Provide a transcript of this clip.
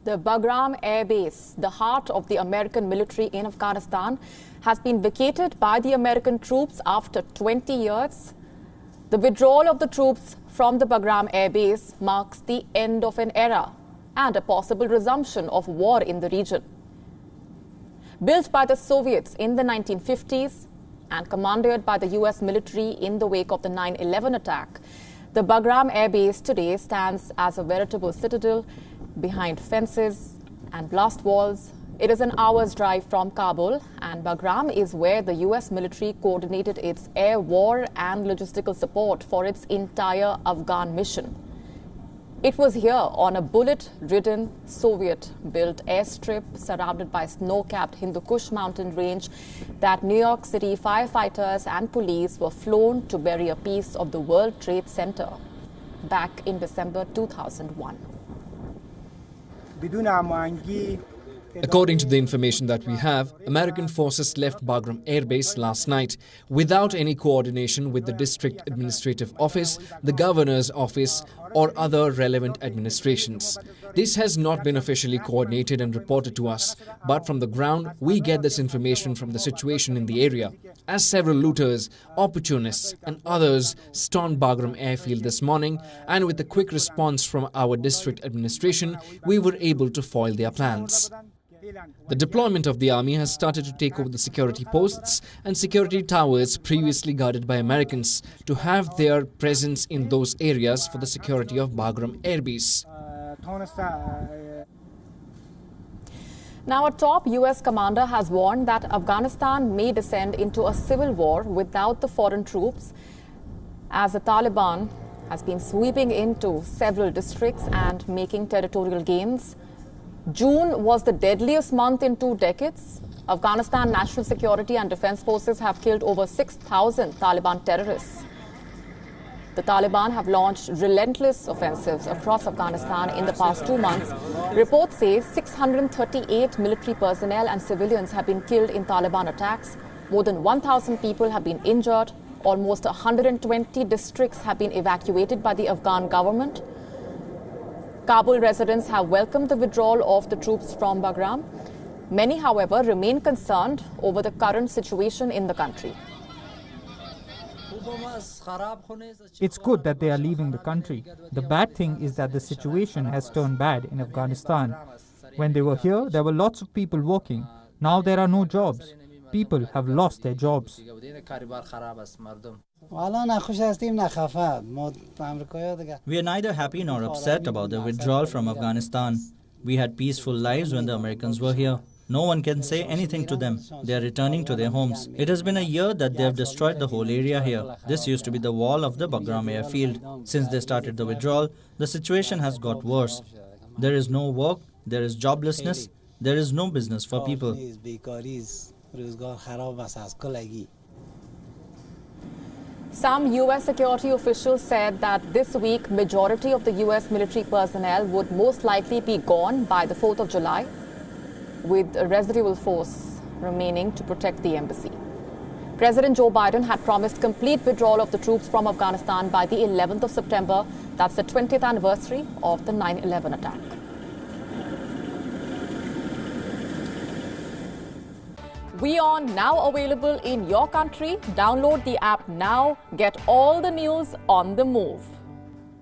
The Bagram Air Base, the heart of the American military in Afghanistan, has been vacated by the American troops after 20 years. The withdrawal of the troops from the Bagram Air Base marks the end of an era and a possible resumption of war in the region. Built by the Soviets in the 1950s and commanded by the US military in the wake of the 9/11 attack, the Bagram Air Base today stands as a veritable citadel behind fences and blast walls. It is an hour's drive from Kabul, and Bagram is where the US military coordinated its air war and logistical support for its entire Afghan mission. It was here on a bullet-ridden Soviet-built airstrip surrounded by snow-capped Hindu Kush mountain range that New York City firefighters and police were flown to bury a piece of the World Trade Center back in December 2001. According to the information that we have, American forces left Bagram Air Base last night without any coordination with the District Administrative Office, the Governor's Office, or other relevant administrations. This has not been officially coordinated and reported to us, but from the ground, we get this information from the situation in the area, as several looters, opportunists, and others stormed Bagram airfield this morning, and with a quick response from our district administration, we were able to foil their plans. The deployment of the army has started to take over the security posts and security towers previously guarded by Americans to have their presence in those areas for the security of Bagram Air Base. Now, a top US commander has warned that Afghanistan may descend into a civil war without the foreign troops, as the Taliban has been sweeping into several districts and making territorial gains. June was the deadliest month in 2 decades. Afghanistan National Security and Defense Forces have killed over 6,000 Taliban terrorists. The Taliban have launched relentless offensives across Afghanistan in the past 2 months. Reports say 638 military personnel and civilians have been killed in Taliban attacks. More than 1,000 people have been injured. Almost 120 districts have been evacuated by the Afghan government. Kabul residents have welcomed the withdrawal of the troops from Bagram. Many, however, remain concerned over the current situation in the country. It's good that they are leaving the country. The bad thing is that the situation has turned bad in Afghanistan. When they were here, there were lots of people working. Now there are no jobs. People have lost their jobs. We are neither happy nor upset about the withdrawal from Afghanistan. We had peaceful lives when the Americans were here. No one can say anything to them. They are returning to their homes. It has been a year that they have destroyed the whole area here. This used to be the wall of the Bagram airfield. Since they started the withdrawal, the situation has got worse. There is no work, there is joblessness, there is no business for people. Some US security officials said that this week, majority of the US military personnel would most likely be gone by the 4th of July, with a residual force remaining to protect the embassy. President Joe Biden had promised complete withdrawal of the troops from Afghanistan by the 11th of September. That's the 20th anniversary of the 9/11 attack. WION now available in your country. Download the app now. Get all the news on the move.